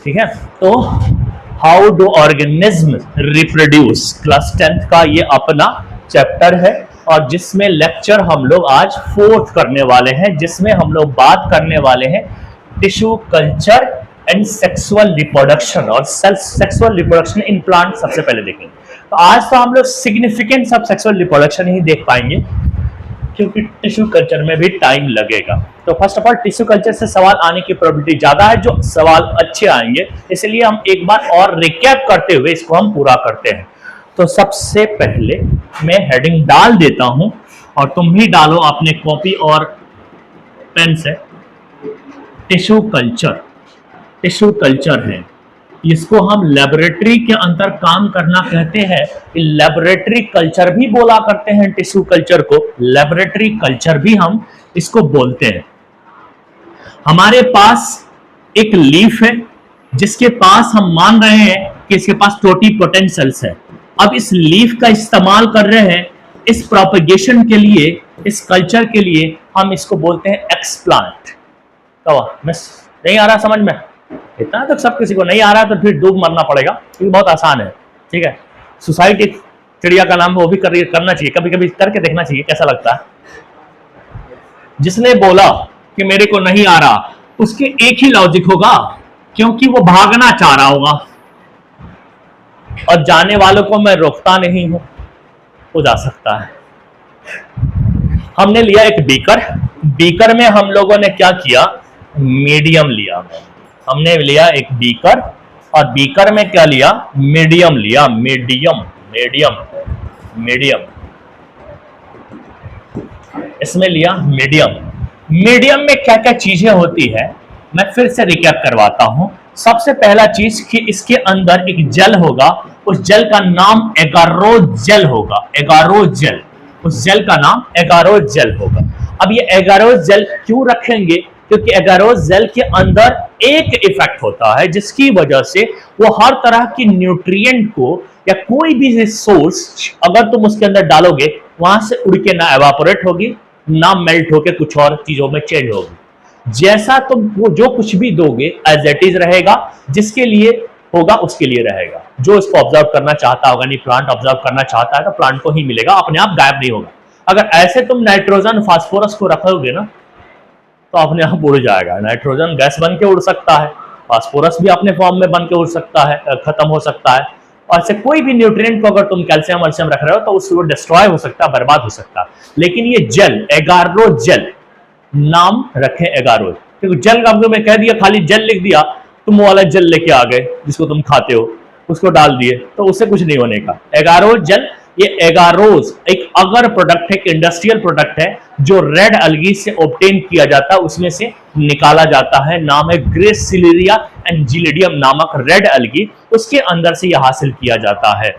ठीक है। तो how do organism reproduce, class 10th का ये अपना चैप्टर है और जिसमें लेक्चर हम लोग आज 4th करने वाले हैं, जिसमें हम लोग बात करने वाले हैं tissue culture and sexual reproduction और सेक्सुअल रिप्रोडक्शन इन प्लांट सबसे पहले देखेंगे। तो आज तो हम लोग सिग्निफिकेंस ऑफ सेक्सुअल रिप्रोडक्शन ही देख पाएंगे क्योंकि टिश्यू कल्चर में भी टाइम लगेगा। तो first of all tissue culture से सवाल आने की प्रोबेबिलिटी ज्यादा है, जो सवाल अच्छे आएंगे, इसलिए हम एक बार और रिकैप करते हुए इसको हम पूरा करते हैं। तो सबसे पहले मैं हेडिंग डाल देता हूं और तुम भी डालो अपने कॉपी और पेन से। टिश्यू कल्चर, टिश्यू कल्चर है, इसको हम लेबोरेटरी के अंदर काम करना कहते हैं। लेबोरेटरी कल्चर भी बोला करते हैं टिश्यू कल्चर को, लेबोरेटरी कल्चर भी हम इसको बोलते हैं। हमारे पास एक लीफ है जिसके पास हम मान रहे हैं कि इसके पास टोटीपोटेंट सेल्स है। अब इस लीफ का इस्तेमाल कर रहे हैं इस प्रोपेगेशन के लिए, इस कल्चर के लिए हम इसको बोलते हैं एक्सप्लांट। नहीं आ रहा समझ में? इतना तक सब किसी को नहीं आ रहा तो फिर डूब मरना पड़ेगा, क्योंकि बहुत आसान है। ठीक है, सुसाइड एक चिड़िया का नाम है, वो भी करना चाहिए, कभी कभी करके देखना चाहिए कैसा लगता है। जिसने बोला कि मेरे को नहीं आ रहा, उसके एक ही लॉजिक होगा, क्योंकि वो भागना चाह रहा होगा और जाने वालों को मैं रोकता नहीं हूं, हो जा सकता है। हमने लिया एक बीकर, बीकर में हम लोगों ने क्या किया, मीडियम लिया। हमने लिया एक बीकर और बीकर में क्या लिया, मीडियम लिया, मीडियम मीडियम मीडियम, इसमें लिया मीडियम। मीडियम में क्या क्या चीजें होती है मैं फिर से रिकैप करवाता हूं। सबसे पहला चीज कि इसके अंदर एक जेल होगा, उस जेल का नाम एगारोजेल होगा, एगारोजेल, उस जेल का नाम एगारोजेल होगा। अब ये एगारोजेल क्यों रखेंगे, क्योंकि एगारोजेल के अंदर एक इफेक्ट होता है जिसकी वजह से वो हर तरह की न्यूट्रिएंट को या कोई भी सोर्स अगर तुम उसके अंदर डालोगे वहां से उड़ के ना एवापोरेट होगी ना मेल्ट होके कुछ और चीजों में चेंज होगी। जैसा तुम वो जो कुछ भी दोगे एज इट इज रहेगा, जिसके लिए होगा उसके लिए रहेगा। जो इसको ऑब्जर्व करना चाहता होगा, नहीं प्लांट ऑब्जर्व करना चाहता है तो प्लांट को ही मिलेगा, अपने आप गायब नहीं होगा। अगर ऐसे तुम नाइट्रोजन फास्फोरस को रखोगे ना तो अपने आप उड़ जाएगा। नाइट्रोजन गैस बन के उड़ सकता है, फास्फोरस भी अपने फॉर्म में बन के उड़ सकता है, खत्म हो सकता है। और से कोई भी न्यूट्रिएंट को अगर तुम कैल्शियम वल्शियम रख रहे हो तो उसको डिस्ट्रॉय हो सकता है, बर्बाद हो सकता है। लेकिन ये जेल, एगारोजेल नाम रखे एगारो, क्योंकि जेल का में कह दिया, खाली जेल लिख दिया, तुम वो वाला जेल लेके आ गए जिसको तुम खाते हो, उसको डाल दिए तो उससे कुछ नहीं होने का। एगारोजेल, ये एगारोज एक अगर प्रोडक्ट है, एक इंडस्ट्रियल प्रोडक्ट है जो रेड अलगी से ऑब्टेन किया जाता है, उसमें से निकाला जाता है। नाम है ग्रेसिलिया एंड जिलिडियम नामक रेड अलगी, उसके अंदर से यह हासिल किया जाता है।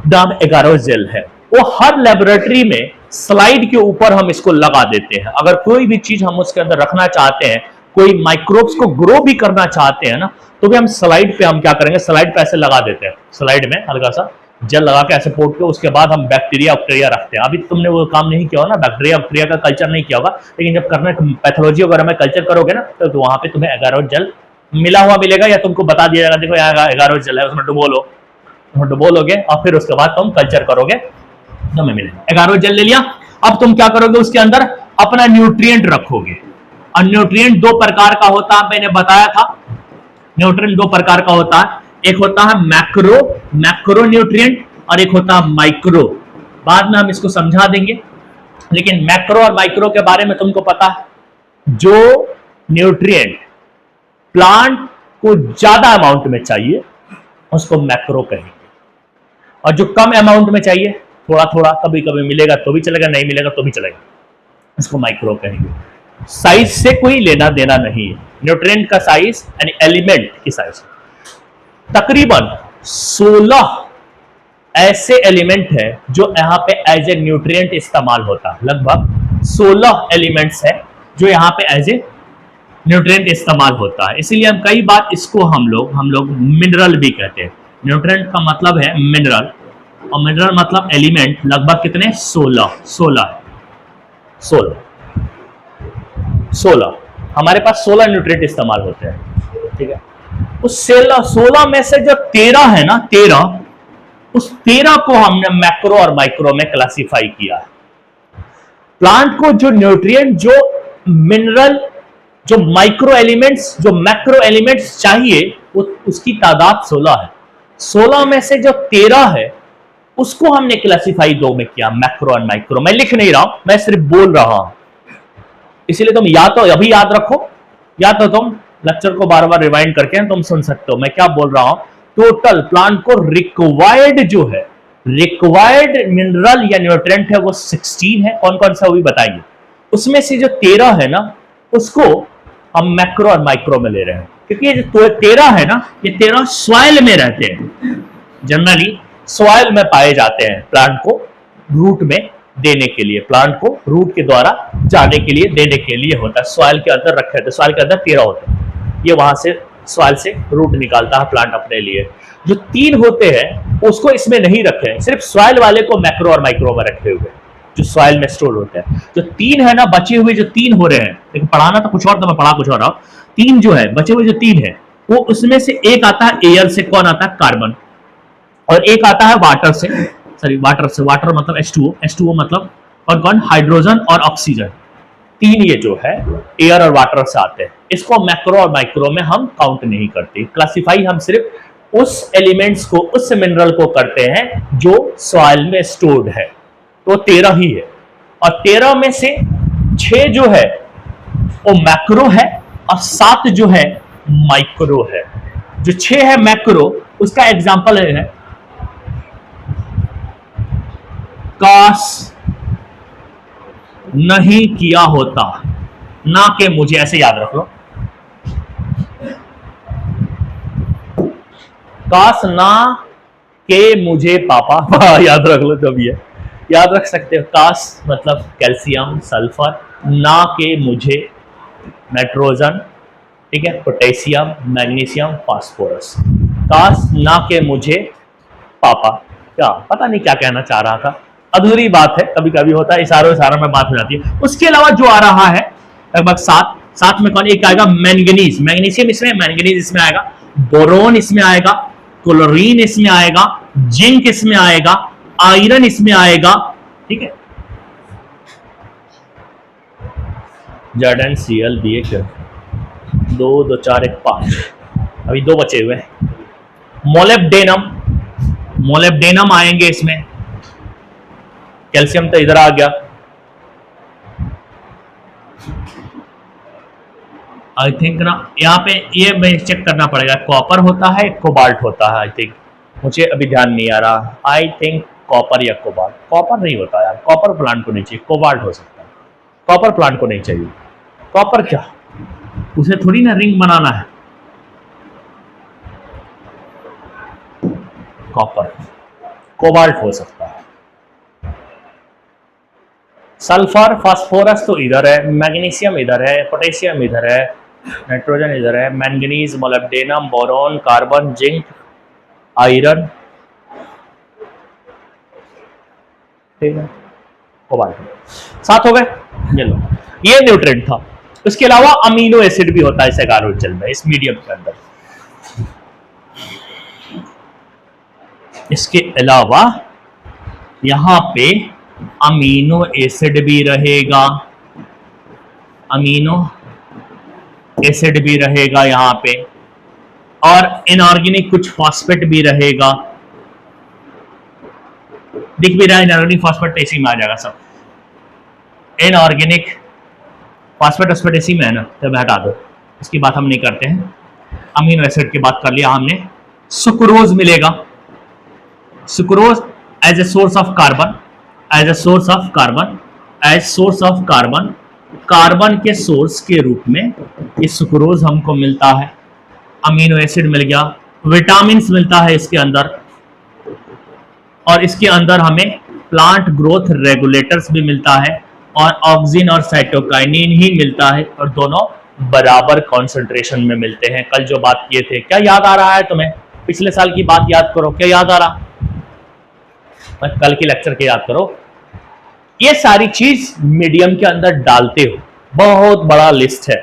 नाम एगारोजेल है। वो हर लेबोरेटरी में स्लाइड के ऊपर हम इसको लगा देते हैं। अगर कोई भी चीज हम उसके अंदर रखना चाहते हैं, कोई माइक्रोब्स को ग्रो भी करना चाहते हैं ना, तो भी हम स्लाइड पे हम क्या करेंगे, स्लाइड पे ऐसे लगा देते हैं, स्लाइड में हल्का सा जेल लगा के ऐसे पोट के, उसके बाद हम बैक्टीरिया बैक्टीरिया रखते हैं। अभी तुमने वो काम नहीं किया हो ना, बैक्टीरिया बैक्टीरिया का कल्चर नहीं किया होगा, लेकिन जब करना पैथोलॉजी वगैरह में कल्चर करोगे ना तो वहां पे तुम्हें एगारोजेल मिला हुआ मिलेगा, या तुमको बता दिया जाएगा देखो यहाँ एगारोजेल है, उसमें डुबो लो, डुबो लोगे और फिर उसके बाद तुम कल्चर करोगे तो मैं मिलेगा। एगारोजेल ले लिया, अब तुम क्या करोगे, उसके अंदर अपना न्यूट्रिएंट रखोगे। और न्यूट्रिएंट दो प्रकार का होता है, मैंने बताया था न्यूट्रिएंट दो प्रकार का होता है, एक होता है मैक्रो, मैक्रो न्यूट्रिएंट, और एक होता है माइक्रो। बाद में हम इसको समझा देंगे, लेकिन मैक्रो और माइक्रो के बारे में तुमको पता है। जो न्यूट्रिएंट प्लांट को ज्यादा अमाउंट में चाहिए उसको मैक्रो कहेंगे, और जो कम अमाउंट में चाहिए, थोड़ा थोड़ा कभी कभी मिलेगा तो भी चलेगा, नहीं मिलेगा तो भी चलेगा, इसको माइक्रो कहेंगे। साइज से कोई लेना देना नहीं है, न्यूट्रिएंट का साइज यानी एलिमेंट की साइज। तकरीबन 16 ऐसे एलिमेंट है जो यहाँ पे एज ए न्यूट्रिएंट इस्तेमाल होता है। लगभग 16 एलिमेंट्स है जो यहाँ पे एज ए न्यूट्रिएंट इस्तेमाल होता है। इसीलिए हम कई बार इसको हम लोग मिनरल भी कहते हैं। न्यूट्रिएंट का मतलब है मिनरल, और मिनरल मतलब एलिमेंट। लगभग कितने, 16 हमारे पास 16 न्यूट्रिएंट इस्तेमाल होते हैं। ठीक है, उस 16 में से जो 13 है ना, 13, उस 13 को हमने मैक्रो और माइक्रो में क्लासिफाई किया है। प्लांट को जो न्यूट्रिएंट, जो मिनरल, जो माइक्रो एलिमेंट्स, जो मैक्रो एलिमेंट्स चाहिए, उसकी तादाद 16 है। 16 में से जो 13 है उसको हमने क्लासिफाई 2 में किया, मैक्रो और माइक्रो। मैं लिख नहीं रहा हूं, मैं सिर्फ बोल रहा हूं, इसीलिए तुम या तो अभी याद रखो या तो तुम लेक्चर को बार बार रिवाइंड करके तुम सुन सकते हो मैं क्या बोल रहा हूं। टोटल प्लांट को रिक्वायर्ड जो है, रिक्वायर्ड मिनरल या न्यूट्रिएंट है वो 16 है। कौन कौन सा वो भी बताएंगे। उसमें से जो 13 है ना, उसको हम मैक्रो और माइक्रो में ले रहे हैं, क्योंकि ये जो 13 है ना, ये 13 सॉइल में रहते हैं, जनरली सॉइल में पाए जाते हैं। प्लांट को रूट में देने के लिए, प्लांट को रूट के द्वारा जाने के लिए, देने के लिए होता है। सॉइल के अंदर रखे थे, सॉइल के अंदर 13 होते हैं, ये वहां से सॉइल से रूट निकालता है प्लांट अपने लिए। जो 3 होते हैं उसको इसमें नहीं रखे, सिर्फ सॉइल वाले को मैक्रो और माइक्रो में रखे हुए, जो सॉइल में स्टोर होते हैं। जो 3 है ना, बचे हुए जो 3 हो रहे हैं, लेकिन पढ़ाना तो कुछ और, तो मैं पढ़ा कुछ और रहा हूं। 3 जो है, बचे हुए जो 3 है, वो उसमें से एक आता है एयर से, कौन आता है, कार्बन, और एक आता है वाटर से, सॉरी वाटर से, वाटर मतलब H2O, H2O मतलब और कौन, हाइड्रोजन और ऑक्सीजन। 3 ये जो है एयर और वाटर से आते हैं। इसको मैक्रो और माइक्रो में हम काउंट नहीं करते, क्लासिफाई हम सिर्फ उस एलिमेंट्स को, उस मिनरल को करते हैं जो सॉइल में स्टोर्ड है। तो 13 ही है, और 13 में से 6 जो है वो मैक्रो है और 7 जो है माइक्रो है। जो 6 है मैक्रो, उसका एग्जांपल है काश नहीं किया होता, ना के मुझे, ऐसे याद रख लो, काश ना के मुझे पापा याद रख लो, जो भी है याद रख सकते हो। काश मतलब कैल्शियम, सल्फर, ना के मुझे नाइट्रोजन, ठीक है, पोटेशियम, मैग्नीशियम, फास्फोरस। काश ना के मुझे पापा, क्या पता नहीं क्या कहना चाह रहा था, अधूरी बात है, कभी कभी होता है, इशारों में बात हो जाती है। उसके अलावा जो आ रहा है लगभग 7 में कौन, एक आएगा मैंगनीज, मैग्नीशियम इसमें, मैंगनीज इसमें आएगा, बोरोन इसमें आएगा, क्लोरीन इसमें आएगा, जिंक इसमें आएगा, आयरन इसमें आएगा, ठीक है। ZnCl दिए क्या, 2 2 4 1 5, अभी 2 बचे हुए। मोलिब्डेनम, मोलिब्डेनम आएंगे इसमें, कैल्शियम तो इधर आ गया। आई थिंक ना यहाँ पे ये मैं चेक करना पड़ेगा, कॉपर होता है, कोबाल्ट होता है, आई थिंक, मुझे अभी ध्यान नहीं आ रहा। आई थिंक कॉपर या कोबाल्ट, कॉपर नहीं होता यार, कॉपर प्लांट को नहीं चाहिए, कोबाल्ट हो सकता है, कॉपर प्लांट को नहीं चाहिए। कॉपर क्या, उसे थोड़ी ना रिंग बनाना है, कॉपर, कोबाल्ट हो सकता है। सल्फर, फास्फोरस तो इधर है, मैग्नीशियम इधर है, पोटेशियम इधर है, नाइट्रोजन इधर है, manganese, molybdenum, boron, carbon, zinc, iron, ठीक है, कोबाल्ट। 7 हो गए, ये लो, ये न्यूट्रिएंट था। उसके अलावा अमीनो एसिड भी होता है इस एगारो जल में, इस मीडियम के अंदर। इसके अलावा यहां पे अमीनो एसिड भी रहेगा, अमीनो एसिड भी रहेगा यहां पे, और इनऑर्गेनिक कुछ फॉस्फेट भी रहेगा, दिख भी रहा है, इनऑर्गेनिक फॉस्फेट इसी में आ जाएगा सब। इनऑर्गेनिक फॉस्फेट फॉस्फेट इसी में है ना, जब हटा दो, इसकी बात हम नहीं करते हैं। अमीनो एसिड की बात कर लिया हमने। सुक्रोज मिलेगा, sucrose as a source of carbon, as a source of carbon, as source of carbon, carbon के सोर्स के रूप में ये सुक्रोज हमको मिलता है। अमीनो एसिड मिल गया, विटामिन मिलता है इसके अंदर, और इसके अंदर हमें प्लांट ग्रोथ रेगुलेटर्स भी मिलता है, और ऑक्सिन और साइटोकाइनिन ही मिलता है, और दोनों बराबर कॉन्सेंट्रेशन में मिलते हैं। कल जो बात किए थे, क्या याद आ रहा है तुम्हें? पिछले साल की बात याद करो, क्या याद आ रहा? कल की लेक्चर के याद करो। ये सारी चीज मीडियम के अंदर डालते हो, बहुत बड़ा लिस्ट है,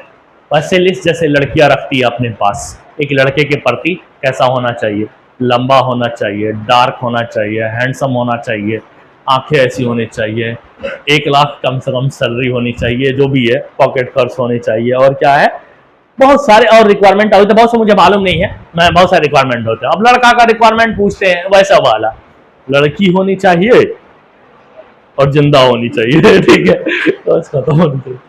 वैसे लिस्ट जैसे लड़कियां रखती है अपने पास, एक लड़के के प्रति कैसा होना चाहिए, लंबा होना चाहिए, डार्क होना चाहिए, हैंडसम होना चाहिए, आंखें ऐसी होनी चाहिए, 1 लाख कम से कम सैलरी होनी चाहिए, जो भी है पॉकेट खर्च होनी चाहिए, और क्या है बहुत सारे और रिक्वायरमेंट होते हैं, बहुत से मुझे मालूम नहीं है, मैं बहुत सारे रिक्वायरमेंट होते हैं। अब लड़का का रिक्वायरमेंट पूछते हैं वैसा वाला, लड़की होनी चाहिए और जिंदा होनी चाहिए ठीक है, बस खत्म होनी चाहिए।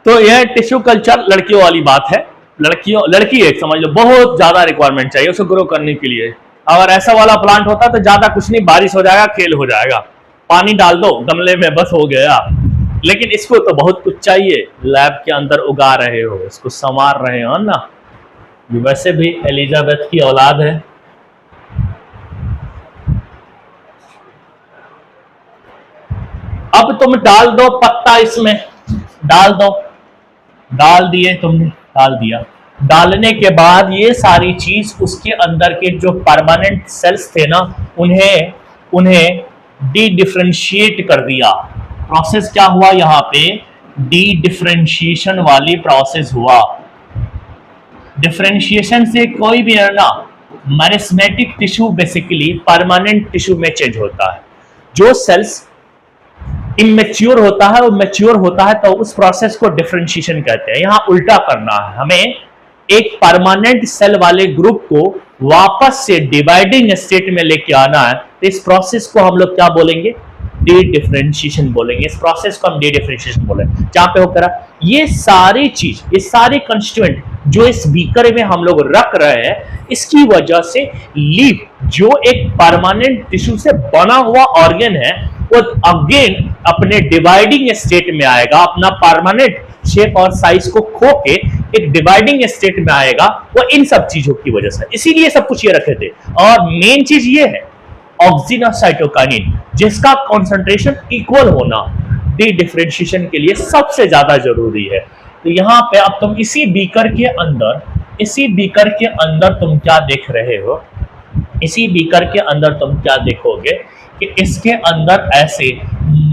तो यह टिश्यू कल्चर लड़कियों वाली बात है। लड़की एक समझ लो बहुत ज्यादा रिक्वायरमेंट चाहिए उसे ग्रो करने के लिए। अगर ऐसा वाला प्लांट होता तो ज्यादा कुछ नहीं, बारिश हो जाएगा, खेल हो जाएगा, पानी डाल दो गमले में, बस हो गया। लेकिन इसको तो बहुत कुछ चाहिए, लैब के अंदर उगा रहे हो, इसको संवार रहे हो ना। वैसे भी एलिजाबेथ की औलाद है। अब तुम डाल दो पत्ता इसमें, डाल दो, डाल दिए तुमने, डाल दिया। डालने के बाद ये सारी चीज उसके अंदर के जो परमानेंट सेल्स थे ना, उन्हें उन्हें डी डिफरेंशिएट कर दिया। प्रोसेस क्या हुआ यहाँ पे, डी डिफरेंशिएशन वाली प्रोसेस हुआ। डिफरेंशिएशन से कोई भी है ना, meristematic tissue basically permanent tissue में चेंज होता है। जो सेल्स इमेच्योर होता है, वो मैच्योर होता है, तो उस प्रोसेस को डिफरेंशिएशन कहते हैं। यहां उल्टा करना है हमें, एक परमानेंट सेल वाले ग्रुप को वापस से डिवाइडिंग स्टेट में लेके आना है। तो इस प्रोसेस को हम लोग क्या बोलेंगे, डी डिफरेंशिएशन बोलेंगे। इस प्रोसेस को हम डी डिफरेंशिएशन बोलेंगे। जहां पे होकर ये सारी चीज, ये सारे कंस्टिट्यूएंट जो इस बीकर में हम लोग रख रहे हैं, इसकी वजह से लीफ जो एक परमानेंट टिश्यू से बना हुआ ऑर्गन है, वो अगेन अपने डिवाइडिंग स्टेट में आएगा, अपना परमानेंट शेप और साइज को खो के एक डिवाइडिंग स्टेट में आएगा, वो इन सब चीजों की वजह से। इसीलिए सब कुछ ये रखे थे। और मेन चीज ये है ऑक्सिन और साइटोकाइनिन, जिसका कॉन्सेंट्रेशन इक्वल होना डी डिफरेंशिएशन के लिए सबसे ज्यादा जरूरी है। तो यहां पे अब तुम इसी बीकर के अंदर तुम क्या देख रहे हो, इसी बीकर के अंदर तुम क्या देखोगे कि इसके अंदर ऐसे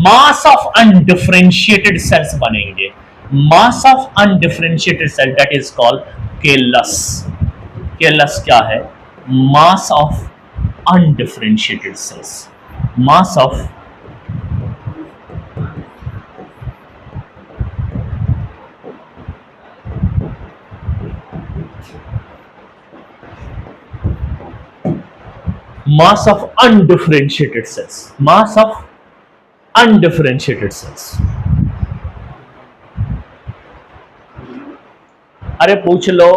मास ऑफ अनडिफरेंशिएटेड सेल्स बनेंगे। Mass of undifferentiated cell, that is called callus. Callus क्या है, mass of undifferentiated cells, mass of mass of undifferentiated cells, mass of undifferentiated cells। अरे पूछ लो,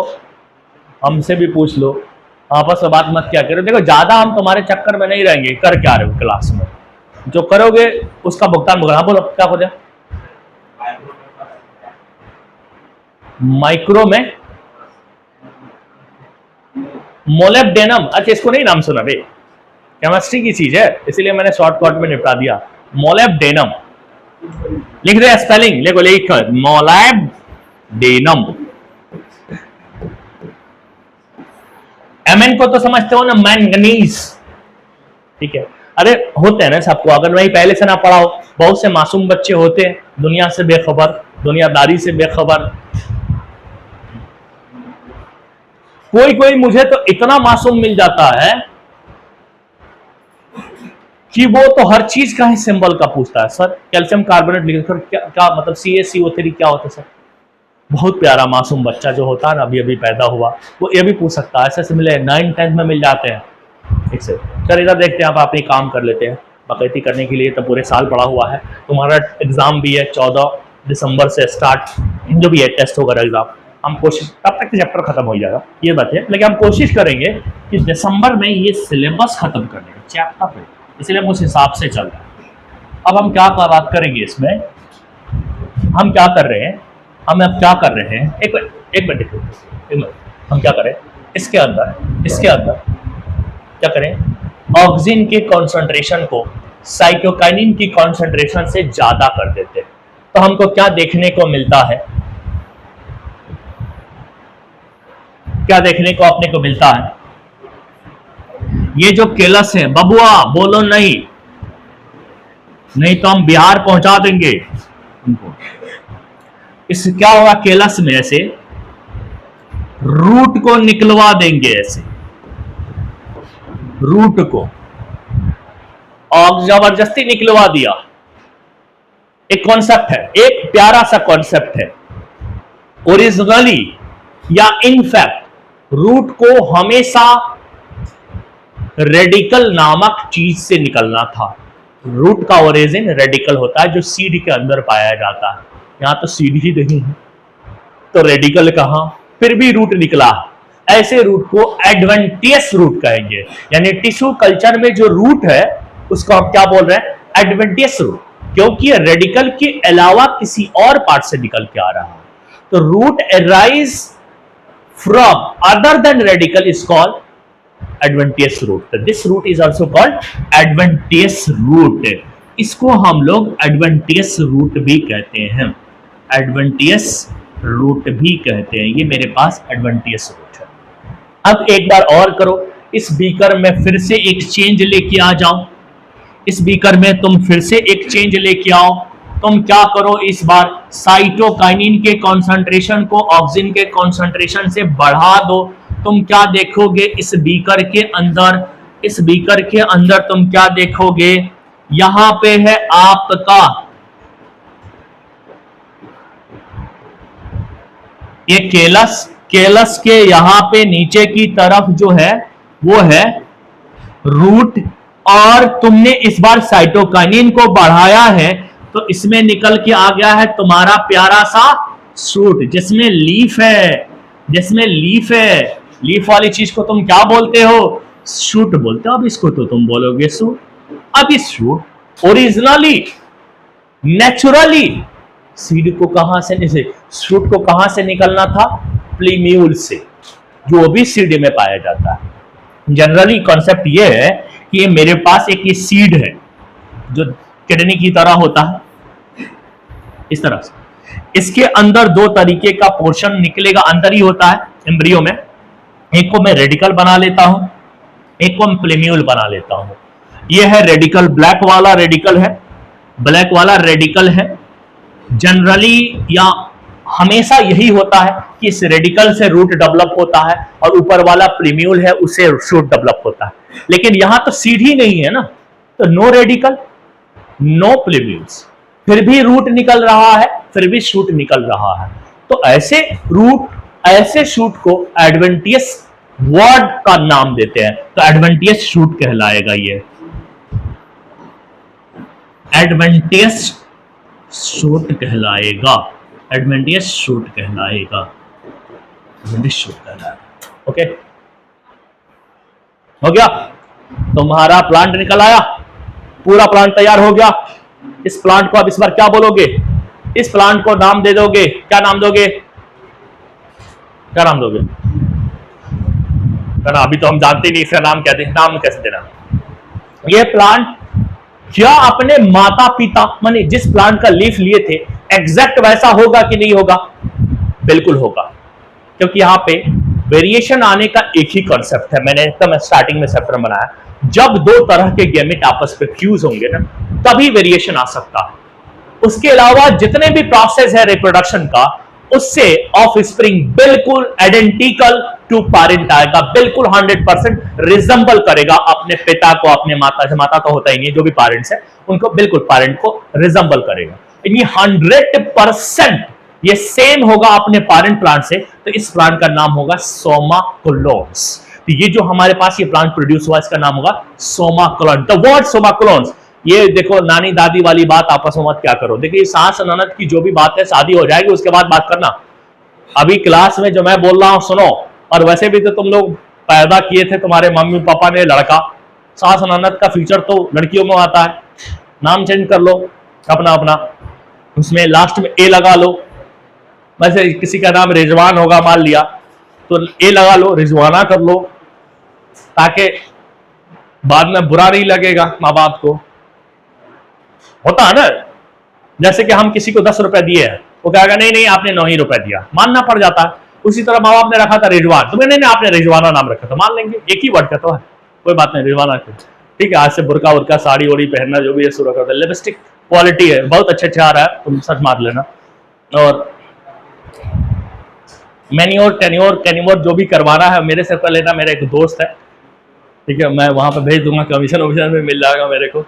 हमसे भी पूछ लो, आपस में बात मत क्या करो। देखो ज्यादा हम तुम्हारे चक्कर में नहीं रहेंगे, कर क्या रहे हो क्लास में, जो करोगे उसका भुगतान होगा। हाँ बोलो क्या हो जाए, माइक्रो में मोलेब्डेनम, अच्छा इसको नहीं नाम सुना बे, केमिस्ट्री की चीज है, इसीलिए मैंने शॉर्टकट में निपटा दिया। मोलेब्डेनम लिख रहे स्पेलिंग, देखो लिख मोलेब्डेनम। एमएन को तो समझते हो ना, मैंगनीज, ठीक है। अरे होते हैं ना सबको, अगर वही पहले से ना पढ़ाओ, बहुत से मासूम बच्चे होते हैं दुनिया से बेखबर, दुनियादारी से बेखबर। कोई कोई मुझे तो इतना मासूम मिल जाता है कि वो तो हर चीज का ही सिंबल का पूछता है। सर कैल्शियम कार्बोनेट लिख, सर क्या मतलब CaCO3 क्या होता है सर। बहुत प्यारा मासूम बच्चा जो होता है ना, अभी अभी पैदा हुआ, वो ये भी पूछ सकता है। ऐसे मिले 9th-10th में मिल जाते हैं, ठीक से। सर इधर देखते हैं, आप अपनी काम कर लेते हैं, बाकायदगी करने के लिए तो पूरे साल पड़ा हुआ है। तुम्हारा एग्जाम भी है 14 दिसंबर से स्टार्ट, जो भी है टेस्ट होगा एग्जाम, हम कोशिश तब तक चैप्टर खत्म हो जाएगा, ये बात है। लेकिन हम कोशिश करेंगे कि दिसंबर में ये सिलेबस खत्म करने का चैप्टर पे, इसलिए हम उस हिसाब से चल रहे हैं। अब हम क्या बात करेंगे इसमें, हम क्या कर रहे हैं, हम अब क्या कर रहे हैं, एक मिनट, हम क्या करें इसके अंदर क्या करें, ऑक्सिन के कॉन्सेंट्रेशन को साइटोकाइनिन की कॉन्सेंट्रेशन से ज्यादा कर देते हैं। तो हमको क्या देखने को मिलता है, क्या देखने को अपने को मिलता है, ये जो केलस है, बबुआ बोलो नहीं, नहीं तो हम बिहार पहुंचा देंगे उनको। इस क्या होगा, केलस में ऐसे रूट को निकलवा देंगे, ऐसे रूट को और जबरदस्ती निकलवा दिया। एक कॉन्सेप्ट है, एक प्यारा सा कॉन्सेप्ट है। ओरिजिनली या इनफैक्ट रूट को हमेशा रेडिकल नामक चीज से निकलना था। रूट का ओरिजिन रेडिकल होता है जो सीड के अंदर पाया जाता है। यहां तो सीड ही नहीं है तो रेडिकल कहां, फिर भी रूट निकला। ऐसे रूट को एडवेंटियस रूट कहेंगे, यानी टिश्यू कल्चर में जो रूट है उसको हम क्या बोल रहे हैं, एडवेंटियस रूट, क्योंकि रेडिकल के अलावा किसी और पार्ट से निकल के आ रहा है। तो root arise from other than radicle is called adventitious root. This root is also called adventitious root. इसको हम लोग adventitious root भी कहते हैं, adventitious root भी कहते हैं। ये मेरे पास adventitious root है। अब एक बार और करो, इस बीकर में फिर से एक चेंज लेके आ जाओ, इस बीकर में तुम फिर से एक चेंज लेके आओ। तुम क्या करो, इस बार साइटोकाइनिन के कॉन्सेंट्रेशन को ऑक्सिन के कॉन्सेंट्रेशन से बढ़ा दो। तुम क्या देखोगे इस बीकर के अंदर, इस बीकर के अंदर तुम क्या देखोगे, यहां पे है आपका ये केलस, केलस के यहां पे नीचे की तरफ जो है वो है रूट, और तुमने इस बार साइटोकाइनिन को बढ़ाया है तो इसमें निकल के आ गया है तुम्हारा प्यारा सा शूट जिसमें लीफ है, जिसमें लीफ है। लीफ वाली चीज को तुम क्या बोलते हो, शूट बोलते हो। अब इसको तो तुम बोलोगे शूट। अब इस शूट ओरिजिनली नेचुरली सीड को कहां से, शूट को कहां से निकलना था, प्लीम्यूल से, जो भी सीड में पाया जाता है। जनरली कॉन्सेप्ट ये है कि ये मेरे पास एक ये सीड है जो किडनी की तरह होता है, इस तरह से इसके अंदर दो तरीके का पोर्शन निकलेगा, अंदर ही होता है एम्ब्रियो में। एक को मैं रेडिकल बना लेता हूं, एक को मैं प्लेम्यूल बना लेता हूं। ये है रेडिकल, ब्लैक वाला रेडिकल है, ब्लैक वाला रेडिकल है। जनरली या हमेशा यही होता है कि इस रेडिकल से रूट डेवलप होता है और ऊपर वाला प्लेम्यूल है उससे शूट डेवलप होता है। लेकिन यहां तो सीड ही नहीं है ना, तो नो रेडिकल नो प्लेम्यूल्स, फिर भी रूट निकल रहा है, फिर भी शूट निकल रहा है। तो ऐसे रूट, ऐसे शूट को एडवेंटियस वर्ड का नाम देते हैं, तो एडवेंटियस शूट कहलाएगा। ये एडवेंटियस शूट कहलाएगा, एडवेंटियस शूट कहलाएगा, एडवेंटियस शूट कहलाएगा। ओके, हो गया, तुम्हारा प्लांट निकल आया, पूरा प्लांट तैयार हो गया। इस प्लांट को अब इस बार क्या बोलोगे, इस प्लांट को नाम दे दोगे, क्या नाम दोगे, क्या नाम दोगे, ना अभी तो हम जानते नहीं इसका नाम क्या, नाम कैसे देना। ये प्लांट क्या अपने माता पिता माने जिस प्लांट का लीफ लिए थे एग्जैक्ट वैसा होगा कि नहीं होगा, बिल्कुल होगा, क्योंकि यहां पे वेरिएशन आने का एक ही कॉन्सेप्ट है। मैंने एकदम स्टार्टिंग में चैप्टर बनाया, जब दो तरह के गैमेट आपस में फ्यूज होंगे ना तभी वेरिएशन आ सकता है। उसके अलावा जितने भी प्रोसेस है रिप्रोडक्शन का, उससे ऑफ स्प्रिंग बिल्कुल आइडेंटिकल टू पैरेंट आएगा, बिल्कुल 100% रिजेंबल करेगा अपने पिता को, अपने माता से, माता तो होता ही नहीं, जो भी पेरेंट्स है उनको बिल्कुल पैरेंट को रिजेंबल करेगा। ये 100% ये सेम होगा अपने पैरेंट प्लांट से। तो इस प्लांट का नाम होगा सोमाकोलोन्स। तो ये जो हमारे पास ये प्लांट प्रोड्यूस हुआ इसका नाम होगा सोमाकोलोन। द वर्ड सोमाकोलोन्स, ये देखो नानी दादी वाली बात आपस में मत क्या करो। देखिए सास ननद की जो भी बात है शादी हो जाएगी उसके बाद बात करना। अभी क्लास में जो मैं बोल रहा हूं सुनो, और वैसे भी तो तुम लोग पैदा किए थे तुम्हारे मम्मी पापा ने लड़का, सास ननद का फ्यूचर तो लड़कियों में आता है। नाम चेंज कर लो अपना अपना, उसमें लास्ट में ए लगा लो। वैसे किसी का नाम रिजवान होगा मान लिया तो ए लगा लो, रिजवाना कर लो, ताकि बाद में बुरा नहीं लगेगा माँ बाप को। होता है ना, जैसे कि हम किसी को 10 रुपए दिए हैं, वो कहेगा नहीं नहीं आपने 9 ही रुपए दिया, मानना पड़ जाता है। उसी तरह माँ बाप ने रखा था रिजवान, तुम्हें नहीं आपने रिजवाना नाम रखा था, मान लेंगे, एक ही वर्ड का तो है। कोई बात नहीं, रिजवाना ठीक है, आज से बुरका उरका साड़ी वोड़ी पहनना जो भी है शुरू कर दे। लिपस्टिक क्वालिटी है, बहुत अच्छे आ रहा है, तुम सच मार लेना। और मैन्योर टेन्योर कैन्योर जो भी करवाना है मेरे से कर लेना, मेरा एक दोस्त है, ठीक है, मैं वहां पे भेज दूंगा, कमीशन वमीशन भी मिल जाएगा मेरे को।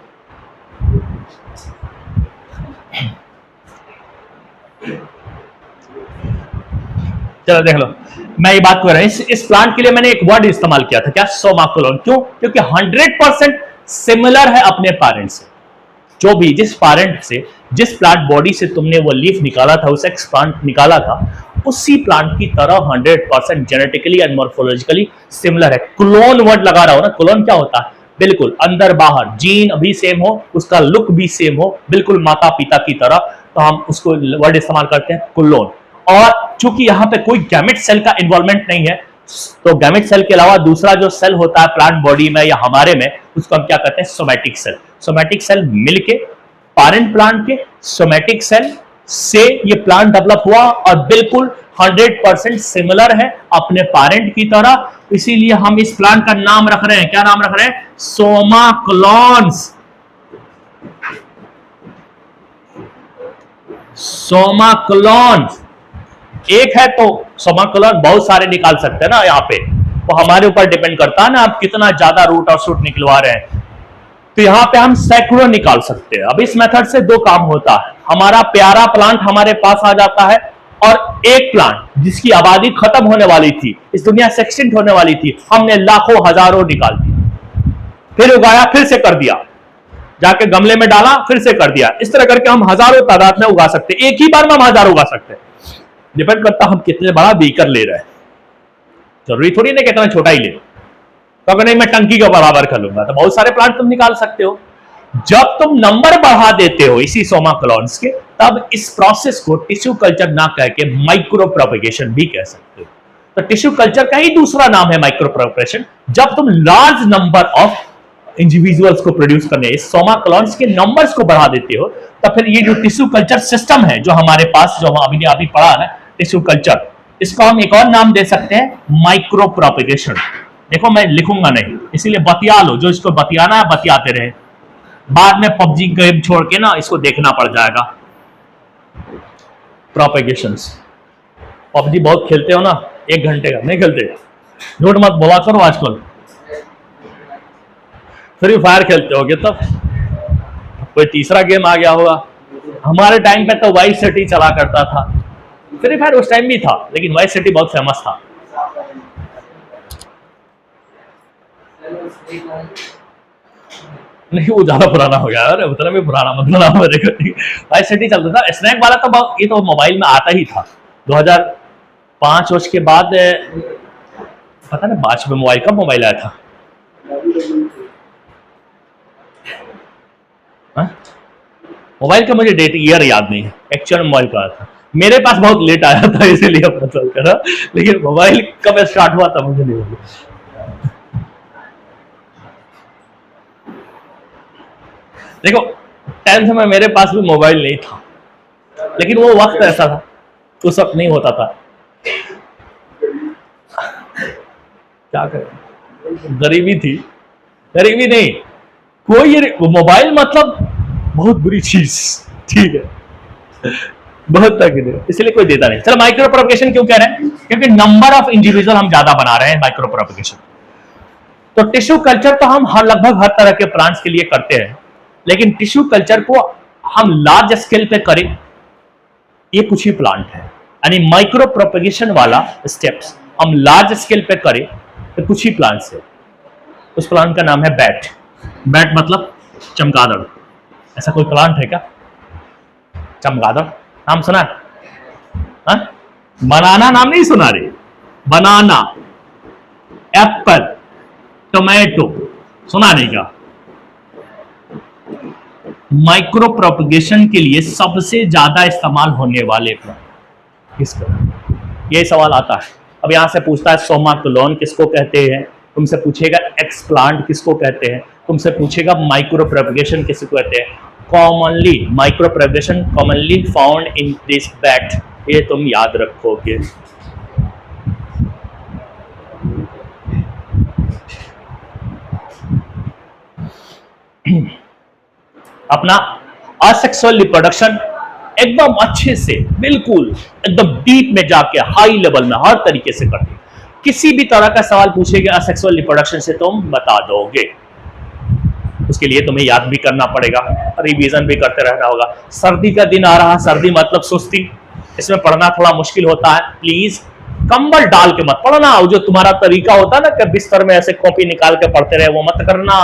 चलो देख लो, मैं ये बात कर रहा हूं, इस प्लांट के लिए मैंने एक वर्ड इस्तेमाल किया था, क्या, सोमाकोलोन। क्यों? क्योंकि 100% सिमिलर है अपने पेरेंट से। जो भी जिस पेरेंट से, जिस प्लांट बॉडी से तुमने वो लीफ निकाला था, उस एक्स प्लांट निकाला था, उसी प्लांट की तरह 100% जेनेटिकली एंड मॉर्फोलॉजिकली सिमिलर है। क्लोन वर्ड लगा रहा हो ना, क्लोन क्या होता है? बिल्कुल अंदर बाहर जीन भी सेम हो, उसका लुक भी सेम हो, बिल्कुल माता पिता की तरह, तो हम उसको वर्ड इस्तेमाल करते हैं क्लोन। और चूंकि यहां पे कोई गैमेट सेल का इन्वॉल्वमेंट नहीं है, तो गैमेट सेल के अलावा दूसरा जो सेल होता है प्लांट बॉडी में या हमारे में, उसको हम क्या कहते हैं? Somatic cell. सोमैटिक सेल मिलके पेरेंट प्लांट के सोमैटिक सेल से ये प्लांट डेवलप हुआ और बिल्कुल 100% सिमिलर है अपने पेरेंट की तरह। इसीलिए हम इस प्लांट का नाम रख रहे हैं, क्या नाम रख रहे हैं? सोमाक्लोन्स। सोमाक्लोन्स एक है तो सोमाक्लोन बहुत सारे निकाल सकते हैं ना, यहाँ पे वो हमारे ऊपर डिपेंड करता है ना, आप कितना ज्यादा रूट और शूट निकलवा रहे हैं। तो यहाँ पे हम सैकड़ों निकाल सकते हैं। अब इस मेथड से दो काम होता है, हमारा प्यारा प्लांट हमारे पास आ जाता है, और एक प्लांट जिसकी आबादी खत्म होने वाली थी, इस दुनिया से एक्सटिंक्ट होने वाली थी, हमने लाखों हजारों निकाल दिए, फिर उगाया, फिर से कर दिया, जाके गमले में डाला, फिर से कर दिया। इस तरह करके हम हजारों तादाद में उगा सकते हैं, एक ही बार में हम हजार उगा सकते हैं। डिपेंड करता हम कितने बड़ा बीकर ले रहे हैं, जरूरी थोड़ी ना कितना छोटा ही ले, तो अगर नहीं मैं टंकी का बराबर कर लूंगा, तो बहुत सारे प्लांट तुम निकाल सकते हो। जब तुम नंबर बढ़ा देते हो इसी सोमाक्लोन्स के, तब इस प्रोसेस को टिश्यू कल्चर ना कह के माइक्रो प्रोपेगेशन भी कह सकते हो। तो टिश्यू कल्चर का ही दूसरा नाम है माइक्रो प्रोपेगेशन। जब तुम लार्ज नंबर ऑफ इंडिविजुअल्स को प्रोड्यूस करने, इस सोमाक्लोन्स के नंबर्स को बढ़ा देते हो, तब फिर ये जो टिश्यू कल्चर सिस्टम है जो हमारे पास, जो हम अभी पढ़ा है ना टिश्यू कल्चर, इसको हम एक और नाम दे सकते हैं, माइक्रो प्रोपेगेशन। देखो मैं लिखूंगा नहीं, इसीलिए बतिया लो, जो इसको बतियाना है बतियाते रहे, बाद में पबजी गेम छोड़ के ना इसको देखना पड़ जाएगा। प्रोपेगेशंस, पबजी बहुत खेलते हो ना, 1 घंटे का नहीं खेलते, झूठ मत बोला करो। आजकल फ्री फायर खेलते होगे, तब कोई तीसरा गेम आ गया होगा। हमारे टाइम पे तो वाइस सिटी चला करता था, फ्री फायर उस टाइम भी था, लेकिन वाइस सिटी बहुत फेमस था। नहीं वो ज्यादा पुराना हो गया, अरे उतना भी पुराना मतलब मेरे को वाइस सिटी चलता था। स्नैक वाला तो ये तो मोबाइल में आता ही था 2005 उसके बाद, पता नहीं 5 में मोबाइल, कब मोबाइल आया था? मोबाइल का मुझे डेट ईयर याद नहीं है, एक्चुअल मोबाइल का आया था मेरे पास बहुत लेट आया था, इसीलिए पता चल करा, लेकिन मोबाइल कब स्टार्ट हुआ था मुझे नहीं मालूम। देखो 10th में मेरे पास भी मोबाइल नहीं था, लेकिन वो वक्त ऐसा था, उस वक्त नहीं होता था, क्या करें, गरीबी थी। गरीबी नहीं, कोई मोबाइल मतलब बहुत बुरी चीज, ठीक है, बहुत तक, इसलिए कोई देता नहीं। चलो माइक्रो प्रोपेगेशन क्यों कह रहे हैं? क्योंकि नंबर ऑफ इंडिविजुअल हम ज्यादा बना रहे हैं माइक्रो प्रोपेगेशन। तो टिश्यू कल्चर तो हम लगभग हर तरह के प्लांट्स के लिए करते हैं, लेकिन टिश्यू कल्चर को हम लार्ज स्केल पे करें, ये कुछ ही प्लांट है। यानी माइक्रो प्रोपेगेशन वाला स्टेप्स हम लार्ज स्केल पे करें तो कुछ ही प्लांट्स है। उस प्लांट का नाम है बैट। बैट मतलब चमगादड़। ऐसा कोई प्लांट है क्या? चमगादड़ नाम सुना है? बनाना नाम नहीं सुना रे, बनाना, एप्पल, टोमेटो सुना नहीं क्या? माइक्रो प्रोपेगेशन के लिए सबसे ज्यादा इस्तेमाल होने वाले प्लांट किसका? ये सवाल आता है। अब यहां से पूछता है सोमाक्लोन किसको कहते हैं, तुमसे पूछेगा एक्स प्लांट किसको कहते हैं, तुमसे पूछेगा माइक्रो प्रोपेगेशन किसको कहते हैं। Commonly micro propagation commonly found in this bat, ये तुम याद रखोगे। अपना असेक्सुअल रिप्रोडक्शन एकदम अच्छे से, बिल्कुल एकदम डीप में जाके हाई लेवल में हर तरीके से करते। किसी भी तरह का सवाल पूछेगा असेक्सुअल रिप्रोडक्शन से तुम बता दोगे। उसके लिए तुम्हें याद भी करना पड़ेगा, रिवीजन भी करते रहना होगा। सर्दी का दिन आ रहा, सर्दी मतलब सुस्ती, इसमें पढ़ना थोड़ा मुश्किल होता है। प्लीज कंबल डाल के मत पढ़ना। जो तुम्हारा तरीका होता है ना कि बिस्तर में ऐसे कॉपी निकाल के पढ़ते रहे, वो मत करना।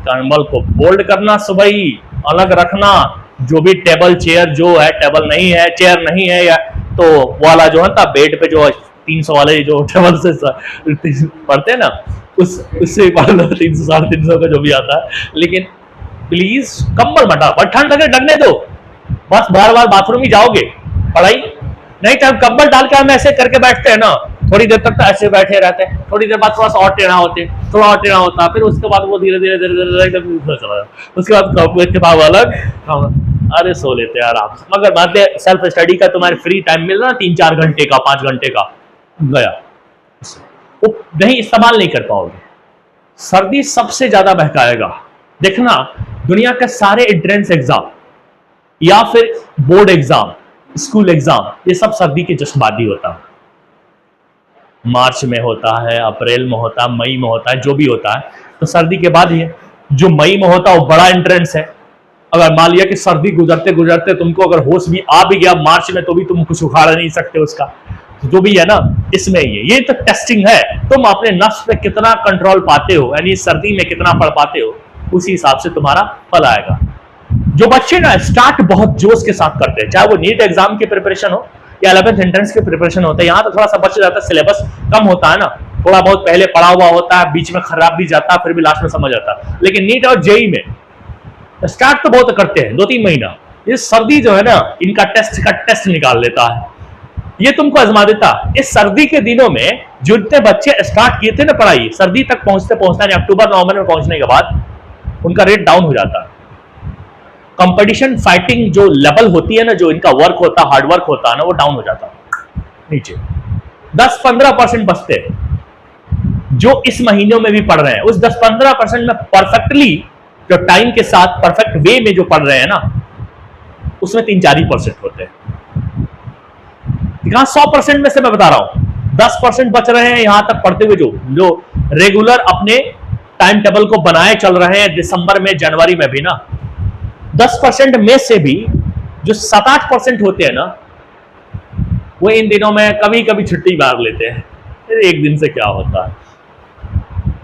कंबल को फोल्ड करना, सुबह ही अलग रखना। जो भी टेबल चेयर जो है, टेबल नहीं है, चेयर नहीं है, या तो वाला जो है ना बेड पे जो 300 वाले जो टेबल से पढ़ते हैं ना, उससे पढ़ लो 300 350 का जो भी आता है। लेकिन प्लीज कंबल मटा, पर ठंड लगे लगने दो, बस बार बार बाथरूम ही जाओगे, पढ़ाई नहीं। तो कंबल डाल के हम ऐसे करके बैठते हैं ना, थोड़ी देर तक तो ऐसे बैठे रहते हैं, थोड़ी देर बाद थोड़ा सा और टेढ़ा होते, थोड़ा और टेढ़ा होता, फिर उसके बाद वो धीरे धीरे धीरे धीरे चला, उसके बाद किताब अलग, अरे सो लेते हैं आराम से। मगर बाद में सेल्फ स्टडी का तुम्हारे फ्री टाइम मिल रहा 3-4 घंटे का, 5 घंटे का, गया, वो नहीं इस्तेमाल नहीं कर पाओगे। सर्दी सबसे ज्यादा बहकाएगा। देखना, दुनिया के सारे एंट्रेंस एग्जाम या फिर बोर्ड एग्जाम, स्कूल एग्जाम, ये सब सर्दी के जस्ट बाद ही होता है। मार्च में होता है, अप्रैल में होता है, मई में होता है, जो भी होता है, तो सर्दी के बाद ही है। जो मई में होता है वो बड़ा एंट्रेंस है। अगर मान लिया कि सर्दी गुजरते गुजरते तुमको अगर होश भी आ भी गया मार्च में, तो भी तुम कुछ उखाड़ नहीं सकते उसका, तो जो भी है ना, इसमें ये तो टेस्टिंग है। तुम अपने नफ्स पे कितना कंट्रोल पाते हो, यानी सर्दी में कितना पढ़ पाते हो, उसी हिसाब से तुम्हारा फल आएगा। जो बच्चे ना स्टार्ट बहुत जोश के साथ करते हैं, चाहे वो नीट एग्जाम की प्रिपरेशन हो या 11th एंट्रेंस की प्रिपरेशन होता है, यहाँ तो थोड़ा सा बच जाता है, सिलेबस कम होता है ना, थोड़ा बहुत पहले पढ़ा हुआ होता है, बीच में खराब भी जाता है, फिर भी लास्ट में समझ आता है। लेकिन नीट और जेई में स्टार्ट तो बहुत करते हैं 2-3 महीना, ये सर्दी जो है ना, इनका टेस्ट निकाल लेता है, ये तुमको आजमा देता। इस सर्दी के दिनों में जितने बच्चे स्टार्ट किए थे ना पढ़ाई, सर्दी तक पहुंचते अक्टूबर नवंबर में पहुंचने के बाद उनका रेट डाउन हो जाता है। कंपटीशन फाइटिंग जो लेवल होती है ना, जो इनका वर्क होता है, हार्ड वर्क होता है ना, वो डाउन हो जाता है नीचे। 10-15% बचते हैं जो इस महीनों में भी पढ़ रहे हैं। उस 10-15% में परफेक्टली जो टाइम के साथ परफेक्ट वे में जो पढ़ रहे हैं ना, उसमें 3-4% होते हैं। 100% में से मैं बता रहा हूं 10% बच रहे हैं यहां तक पढ़ते हुए, जो रेगुलर अपने टाइम टेबल को बनाए चल रहे हैं दिसंबर में, जनवरी में भी ना। 10% में से भी जो 7-8% होते हैं ना, वो इन दिनों में कभी कभी छुट्टी मार लेते हैं। फिर एक दिन से क्या होता है,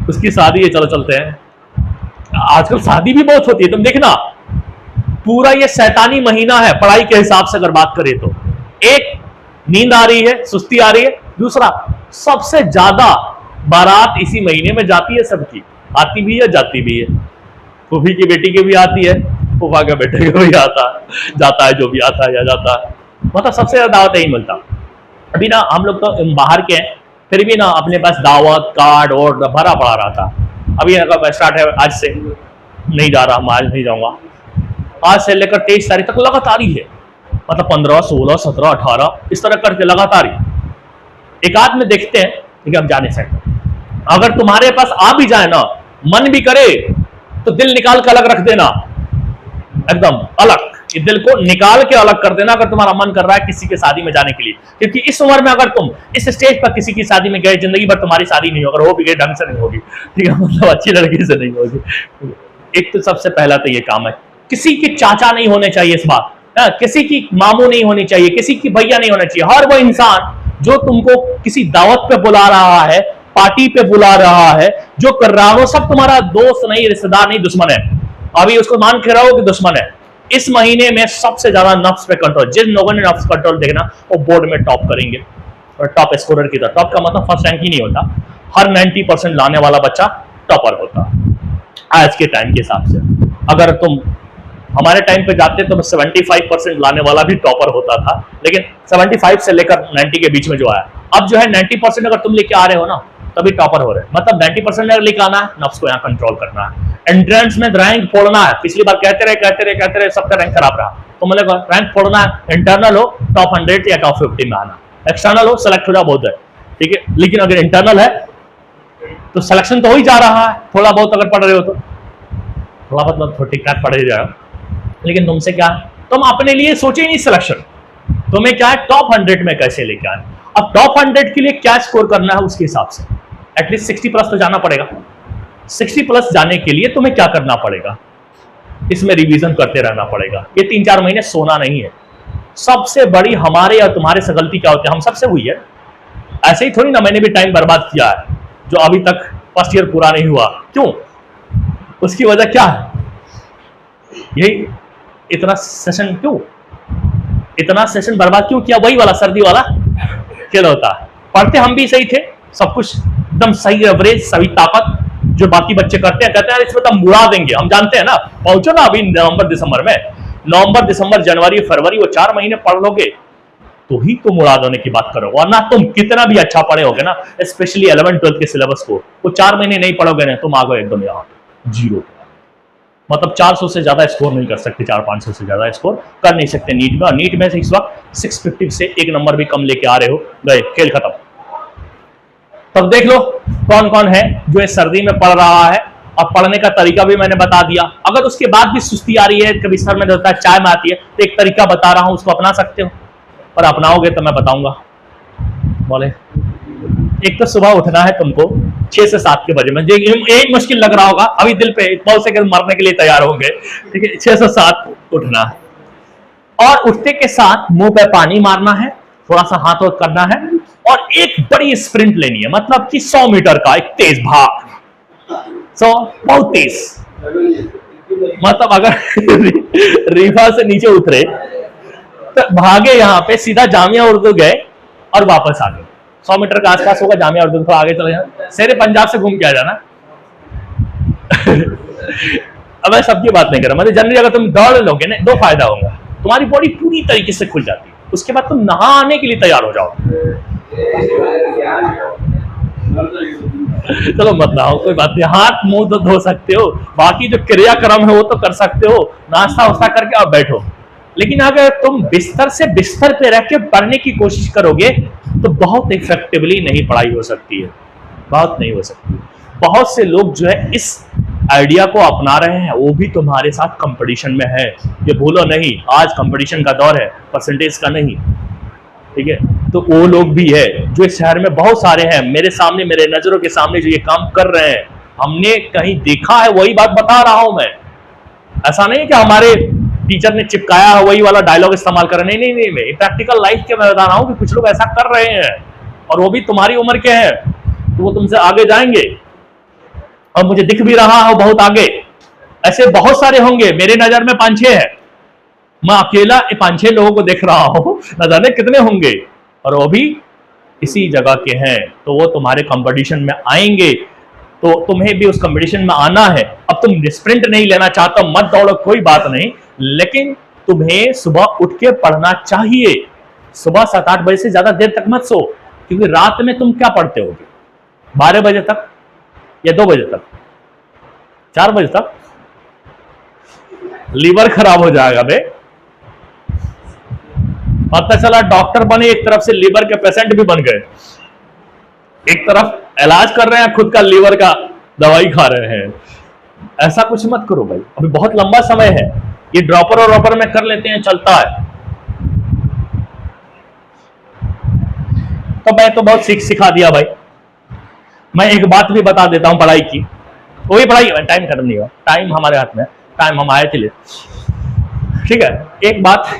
उसकी शादी है, चलो चलते हैं। आजकल शादी भी बहुत होती है, तुम देखना, पूरा ये शैतानी महीना है पढ़ाई के हिसाब से अगर बात करें तो। एक, नींद आ रही है, सुस्ती आ रही है। दूसरा, सबसे ज्यादा बारात इसी महीने में जाती है सबकी, आती भी है जाती भी है। फूफी की बेटी की भी आती है, फूफा के बेटे को भी जाता है, जो भी आता है या जाता है। मतलब सबसे ज्यादा दावत यही मिलता। अभी ना हम लोग तो बाहर के हैं, फिर भी ना अपने पास दावत कार्ड और भरा पड़ा रहा था। अभी अगर स्टार्ट है, आज से नहीं जा रहा, मैं आज नहीं जाऊंगा। आज से लेकर 23 तारीख तक लगातार ही है, मतलब 15, 16, 17, 18 इस तरह करके लगातार ही। एक आध में देखते हैं, ठीक है, हम जाने सकते। अगर तुम्हारे पास आ भी जाए ना, मन भी करे तो दिल निकाल के अलग रख देना, एकदम अलग, ये दिल को निकाल के अलग कर देना अगर तुम्हारा मन कर रहा है किसी के शादी में जाने के लिए। क्योंकि इस उम्र में अगर तुम इस स्टेज पर किसी की शादी में गए, जिंदगी भर तुम्हारी शादी नहीं होगी, अगर हो भी गई ढंग से नहीं होगी, ठीक है, मतलब अच्छी लड़की से नहीं होगी। एक तो सबसे पहला तो ये काम है, किसी के चाचा नहीं होने चाहिए इस बात, किसी की मामू नहीं होनी चाहिए, किसी की भैया नहीं होना चाहिए। हर वो इंसान जो तुमको किसी दावत पे बुला रहा है, पार्टी पे बुला रहा है, जो कर रहा है, वो सब तुम्हारा दोस्त नहीं, रिश्तेदार नहीं, दुश्मन है। अभी उसको मान के रहो कि दुश्मन है। इस महीने में सबसे ज्यादा नफ्स पे कंट्रोल, जिन लोगों ने नफ्स कंट्रोल देखना, वो बोर्ड में टॉप करेंगे, और टॉप स्कोरर की तरह। टॉप का मतलब फर्स्ट रैंक ही नहीं होता, हर 90% लाने वाला बच्चा टॉपर होता आज के टाइम के हिसाब से। अगर तुम हमारे टाइम पे जाते तो 75% लाने वाला भी टॉपर होता था, लेकिन 75 से लेकर 90 के बीच में जो आया, अब जो है 90% अगर तुम लेके आ रहे हो ना, तभी टॉपर हो रहे हैं। मतलब 90% अगर लेके आना है, नफ्स को यहाँ कंट्रोल करना है। एंट्रेंस में रैंक फोड़ना है, पिछली बार कहते रहे सबका रैंक खराब रहा, तो मतलब रैंक फोड़ना है। इंटरनल हो टॉप 100 या टॉप 50 में आना, एक्सटर्नल हो सेलेक्ट हो जाओ, बहुत है, ठीक है। लेकिन अगर इंटरनल है तो सिलेक्शन तो हो ही जा रहा है, थोड़ा बहुत अगर पढ़ रहे हो तो थोड़ा बहुत तो ठीक ठाक पढ़ ही जाओ, लेकिन तुमसे क्या, तुम अपने लिए सोचे ही नहीं सिलेक्शन, तुम्हें क्या है टॉप 100 में कैसे लेके आए। अब टॉप 100 के लिए क्या स्कोर करना है, उसके हिसाब से एटलीस्ट 60 प्लस तो जाना पड़ेगा। 60 प्लस जाने के लिए तुम्हें क्या करना पड़ेगा, इसमें रिवीजन करते रहना पड़ेगा। ये 3-4 महीने सोना नहीं है। सबसे बड़ी हमारे और तुम्हारे से गलती क्या होती है, हम सबसे हुई है, ऐसे ही थोड़ी ना, मैंने भी टाइम बर्बाद किया है जो अभी तक फर्स्ट ईयर पूरा नहीं हुआ। क्यों, उसकी वजह क्या है, यही इतना सेशन, क्यों इतना सेशन बर्बाद क्यों किया, वही वाला सर्दी वाला खेल होता है। पढ़ते हम भी सही थे, सब कुछ एकदम सही एवरेज, सभी ताकत जो बाकी बच्चे करते हैं, कहते हैं इसमें तो हम बुरा देंगे, हम जानते हैं ना, पहुंचो ना अभी नवंबर दिसंबर में, नवंबर दिसंबर जनवरी फरवरी वो 4 महीने पढ़ लोगे तो ही तुम उड़ा देने की बात करो, वरना तुम कितना भी अच्छा पढ़े होगे ना, स्पेशली 11-12 के सिलेबस को, वो 4 महीने नहीं पढ़ोगे ना, तुम आ गए एकदम यहाँ जीरो, मतलब 400 से ज्यादा स्कोर नहीं कर सकते, 400-500 से ज्यादा स्कोर कर नहीं सकते नीट में। और नीट में से इस वक्त 650 से 1 नंबर भी कम लेके आ रहे हो, गए, खेल खत्म। तब देख लो कौन कौन है जो इस सर्दी में पढ़ रहा है, और पढ़ने का तरीका भी मैंने बता दिया। अगर उसके बाद भी सुस्ती आ रही है, कभी सर में होता है, चाय में आती है, तो एक तरीका बता रहा हूं, उसको अपना सकते हो, और अपनाओगे तो मैं बताऊंगा। बोले एक तो सुबह उठना है तुमको 6 से 7 के बजे में, एक मुश्किल लग रहा होगा, अभी दिल पे बहुत से मरने के लिए तैयार होंगे, ठीक है, 6 से 7 उठना है, और उठते के साथ मुंह पे पानी मारना है, थोड़ा सा हाथ वोथ करना है, और एक बड़ी स्प्रिंट लेनी है, मतलब कि 100 मीटर का एक तेज भाग, 100 बहुत तेज, मतलब अगर रीफा से नीचे उतरे तो भागे यहाँ पे सीधा जामिया उर्दू गए और वापस आ गए, 100 मीटर के आसपास होगा जामिया उर्दू, थोड़ा आगे चले जाना, शेरे पंजाब से घूम के आ जाना। अब मैं सबकी बात नहीं कर रहा, मतलब जनरली अगर तुम दौड़ लोगे ना, 2 फायदा होगा, तुम्हारी बॉडी पूरी तरीके से खुल जाती है, उसके बाद तुम नहाने के लिए तैयार हो जाओ। चलो मत नहाओ, कोई बात नहीं, हाथ मुंह तो धो सकते हो, बाकी जो क्रियाक्रम है वो तो कर सकते हो, नाश्ता वास्ता करके आप बैठो। लेकिन अगर तुम बिस्तर से बिस्तर पे रह के पढ़ने की कोशिश करोगे तो बहुत इफेक्टिवली नहीं पढ़ाई हो सकती है, बहुत नहीं हो सकती। बहुत से लोग जो है इस आइडिया को अपना रहे हैं, वो भी तुम्हारे साथ कंपटीशन में है, ये भूलो नहीं, आज कंपटीशन का दौर है, परसेंटेज का नहीं, ठीक है। तो वो लोग भी है जो इस शहर में बहुत सारे हैं, मेरे सामने, मेरे नजरों के सामने जो ये काम कर रहे हैं, हमने कहीं देखा है, वही बात बता रहा हूं मैं। ऐसा नहीं कि हमारे टीचर ने चिपकाया है वही वाला डायलॉग इस्तेमाल कर रहे, नहीं, मैं प्रैक्टिकल लाइफ के मैं बता रहा हूं कि कुछ लोग ऐसा कर रहे हैं, और वो भी तुम्हारी उम्र के हैं, तो वो तुमसे आगे जाएंगे, और मुझे दिख भी रहा हो बहुत आगे, ऐसे बहुत सारे होंगे, मेरे नजर में 5-6 है, मैं अकेला 5-6 लोगों को देख रहा हूं, न जाने कितने होंगे, और वो भी इसी जगह के हैं, तो वो तुम्हारे कंपटीशन में आएंगे, तो तुम्हें भी उस कंपटीशन में आना है। अब तुम स्प्रिंट नहीं लेना चाहते, मत दौड़ो, कोई बात नहीं, लेकिन तुम्हें सुबह उठ के पढ़ना चाहिए, सुबह 7-8 बजे से ज्यादा देर तक मत सो, क्योंकि रात में तुम क्या पढ़ते होगे, 12 बजे तक या 2 बजे तक, 4 बजे तक, लीवर खराब हो जाएगा बे। पता चला डॉक्टर बने, एक तरफ से लीवर के पेशेंट भी बन गए, एक तरफ इलाज कर रहे हैं, खुद का लीवर का दवाई खा रहे हैं। ऐसा कुछ मत करो भाई, अभी बहुत लंबा समय है, ये ड्रॉपर और रॉपर में कर लेते हैं, चलता है। तो मैं तो बहुत सिखा दिया भाई। मैं एक बात भी बता देता हूं पढ़ाई की, वही पढ़ाई, टाइम खत्म नहीं हुआ, टाइम हमारे हाथ में, टाइम हम आए थे ले, ठीक है। एक बात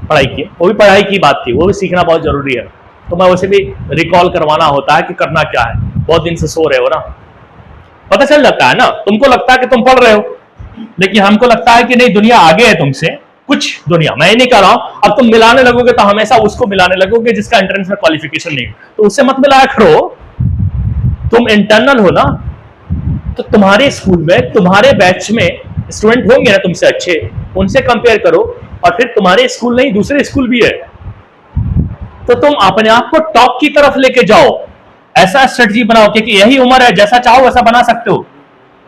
पढ़ाई की, वो भी पढ़ाई की बात थी, वो भी सीखना बहुत जरूरी है, तो मैं उसे भी रिकॉल करवाना होता है कि करना क्या है। बहुत दिन से सो रहे हो ना, पता चल जाता है ना, तुमको लगता है कि तुम पढ़ रहे हो, लेकिन हमको लगता है कि नहीं, दुनिया आगे है तुमसे, कुछ दुनिया, मैं नहीं कह रहा हूं, अब तुम मिलाने लगोगे तो हमेशा उसको मिलाने लगोगे जिसका एंट्रेंस में क्वालिफिकेशन नहीं, तो उससे मत मिलाया करो। तुम इंटरनल हो ना, तो तुम्हारे स्कूल में, तुम्हारे बैच में स्टूडेंट होंगे ना तुमसे अच्छे, उनसे कंपेयर करो, और फिर तुम्हारे स्कूल नहीं दूसरे स्कूल भी है, तो तुम अपने आप को टॉप की तरफ लेके जाओ। ऐसा स्ट्रेटजी बनाओ कि यही उम्र है, जैसा चाहो वैसा बना सकते हो,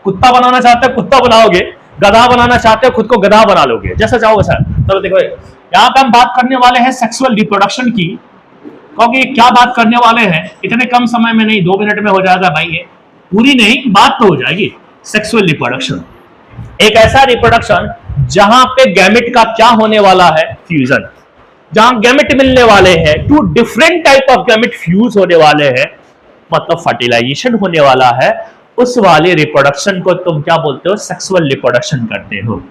कुत्ता बनाना चाहते हो कुत्ता बनाओगे, गधा बनाना चाहते हो खुद को गधा बना लोगे, जैसा चाहो वैसा। चलो देखो, यहाँ पे हम बात करने वाले हैं सेक्सुअल रिप्रोडक्शन की, क्योंकि क्या बात करने वाले हैं, इतने कम समय में नहीं, 2 मिनट में हो जाएगा भाई, ये पूरी नहीं बात तो हो जाएगी, सेक्सुअल रिप्रोडक्शन। एक ऐसा रिप्रोडक्शन जहां पे गैमेट का क्या होने वाला है, फ्यूजन, जहां गैमेट मिलने वाले हैं, two different type of gamete fuse होने वाले हैं, मतलब फर्टिलाइजेशन होने वाला है, उस वाले रिप्रोडक्शन को तुम क्या बोलते हो, सेक्सुअल रिप्रोडक्शन करते हो।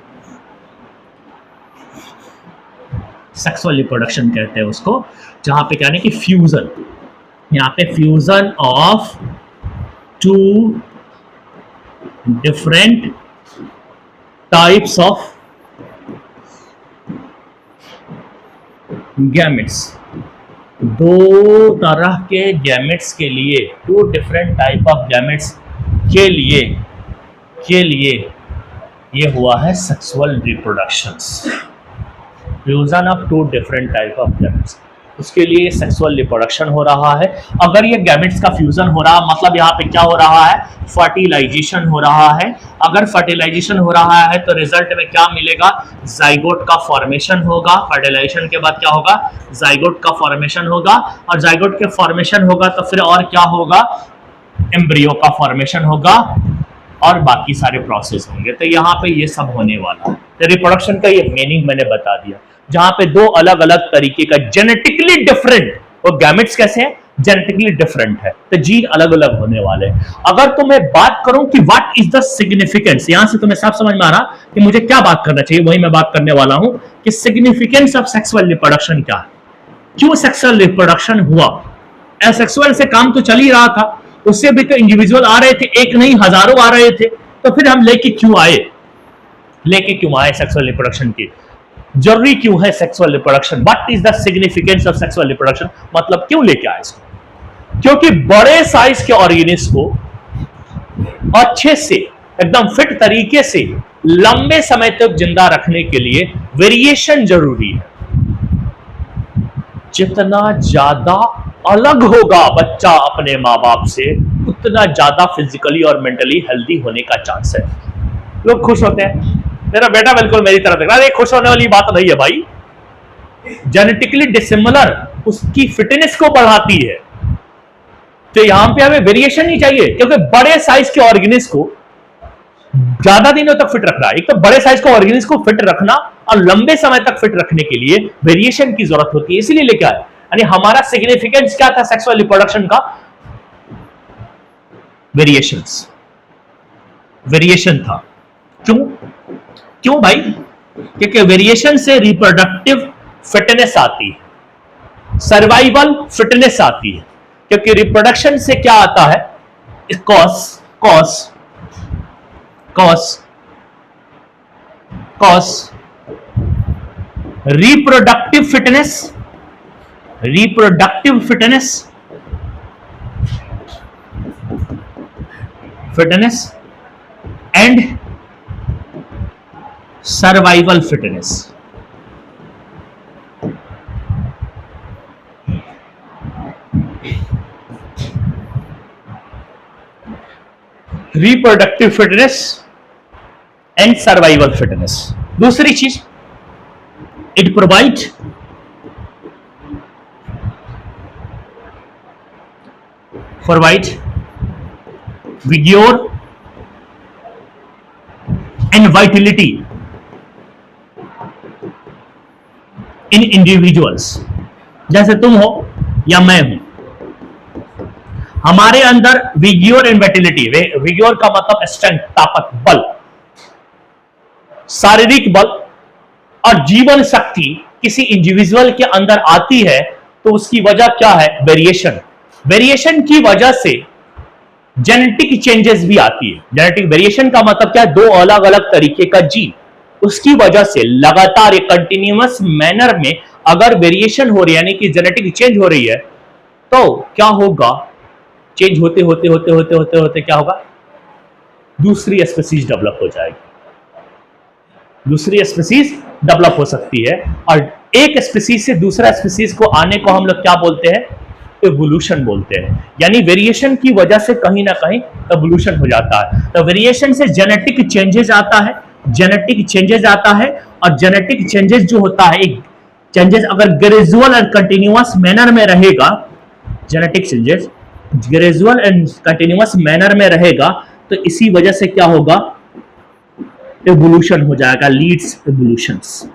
सेक्सुअल रिप्रोडक्शन कहते हैं उसको, जहां पे क्या है कि फ्यूजन, यहां पे fusion of two different types of gametes, दो तरह के गैमेट्स के लिए, two different type of gametes के लिए ये हुआ है sexual reproductions, fusion of two different type of gametes, उसके लिए सेक्सुअल रिप्रोडक्शन हो रहा है। अगर ये गैमेट्स का फ्यूजन हो रहा, मतलब यहाँ पे क्या हो रहा है, फर्टिलाइजेशन हो रहा है। अगर फर्टिलाइजेशन हो रहा है तो रिजल्ट में क्या मिलेगा, जाइगोट का फॉर्मेशन होगा। फर्टिलाइजेशन के बाद क्या होगा, जाइगोट का फॉर्मेशन होगा, और जाइगोट के फॉर्मेशन होगा तो फिर और क्या होगा, एम्ब्रियो का फॉर्मेशन होगा, और बाकी सारे प्रोसेस होंगे। तो यहाँ पे ये सब होने वाला है। तो रिप्रोडक्शन का ये मीनिंग मैंने बता दिया, जहां पे दो अलग अलग तरीके का जेनेटिकली डिफरेंट, वो गैमेट्स कैसे हैं, जेनेटिकली डिफरेंट है, तो जीन अलग अलग होने वाले हैं। अगर तो मैं बात करूं कि व्हाट इज द सिग्निफिकेंस, यहां से तुम्हें सब समझ में आ रहा कि मुझे क्या बात करना चाहिए, वही मैं बात करने वाला हूं कि सिग्निफिकेंस ऑफ सेक्सुअल रिप्रोडक्शन क्या है, क्यों सेक्सुअल रिप्रोडक्शन हुआ। एसेक्सुअल से काम तो चल ही रहा था, उससे भी तो इंडिविजुअल आ रहे थे, एक नहीं हजारों आ रहे थे, तो फिर हम लेके क्यों आए सेक्सुअल रिप्रोडक्शन की, जरूरी क्यों है sexual reproduction, what is the significance of sexual reproduction, मतलब क्यों लेके आए इसको। क्योंकि बड़े साइज के ऑर्गेनिज्म को अच्छे से एकदम फिट तरीके से लंबे समय तक जिंदा रखने के लिए वेरिएशन जरूरी है। जितना ज्यादा अलग होगा बच्चा अपने माँ बाप से, उतना ज्यादा फिजिकली और मेंटली हेल्दी होने का चांस है। लोग खुश होते हैं, मेरा बेटा बिल्कुल मेरी तरह दिख रहा है, खुश होने वाली बात नहीं है भाई। जेनेटिकली डिसिमिलर उसकी फिटनेस को बढ़ाती है, तो यहां पे हमें वेरिएशन नहीं चाहिए, क्योंकि बड़े साइज के ऑर्गेनिज्म को ज्यादा दिनों तक फिट रखना, एक तो बड़े साइज के ऑर्गेनिज्म को फिट रखना और लंबे समय तक फिट रखने के लिए वेरिएशन की जरूरत होती है, इसीलिए लेके आए। यानी हमारा सिग्निफिकेंस क्या था सेक्सुअल रिप्रोडक्शन का, वेरिएशन था। क्यों भाई, क्योंकि वेरिएशन से रिप्रोडक्टिव फिटनेस आती है, सर्वाइवल फिटनेस आती है, क्योंकि रिप्रोडक्शन से क्या आता है, cause reproductive fitness and survival fitness. Reproductive fitness and survival fitness. दूसरी चीज, it provide vigour and vitality in individuals, जैसे तुम हो या मैं हूं, हमारे अंदर विग्योर एंड वाइटिलिटी, विग्योर का मतलब स्ट्रेंथ, ताकत, बल, शारीरिक बल और जीवन शक्ति किसी इंडिविजुअल के अंदर आती है, तो उसकी वजह क्या है, वेरिएशन की वजह से जेनेटिक चेंजेस भी आती है। जेनेटिक वेरिएशन का मतलब क्या है, दो अलग अलग तरीके का जीन, उसकी वजह से लगातार एक कंटिन्यूअस मैनर में अगर वेरिएशन हो रही है, यानी कि जेनेटिक चेंज हो रही है, तो क्या होगा, चेंज होते होते क्या होगा, दूसरी स्पीसीज डेवलप हो जाएगी, दूसरी स्पीसीज डेवलप हो सकती है, और एक स्पीसीज से दूसरा स्पीसीज को आने को हम लोग क्या बोलते हैं, एवोल्यूशन बोलते हैं। यानी वेरिएशन की वजह से कहीं ना कहीं एवोल्यूशन हो जाता है। तो वेरिएशन से जेनेटिक चेंजेस आता है, और जेनेटिक चेंजेस जो होता है, एक चेंजेस अगर ग्रेजुअल और कंटिन्यूअस मैनर में रहेगा, genetic changes gradual and continuous manner में रहेगा, तो इसी वजह से क्या होगा, एवोल्यूशन हो जाएगा, लीड्स एवोल्यूशंस।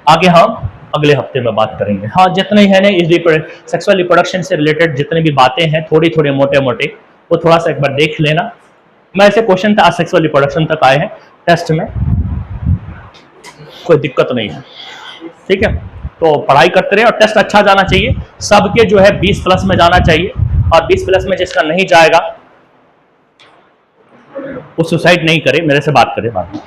आगे हम अगले हफ्ते में बात करेंगे। हाँ, जितने हैं ना इस सेक्सुअल रिप्रोडक्शन से रिलेटेड जितने भी बातें हैं थोड़ी थोड़ी मोटे मोटे, वो थोड़ा सा एक बार देख लेना। मैं ऐसे क्वेश्चन था सेक्सुअल रिप्रोडक्शन तक आए हैं टेस्ट में, कोई दिक्कत नहीं है, ठीक है। तो पढ़ाई करते रहे और टेस्ट अच्छा जाना चाहिए, सबके जो है 20 प्लस में जाना चाहिए, और 20 प्लस में जिसका नहीं जाएगा वो सुसाइड नहीं करे, मेरे से बात करे बाद में।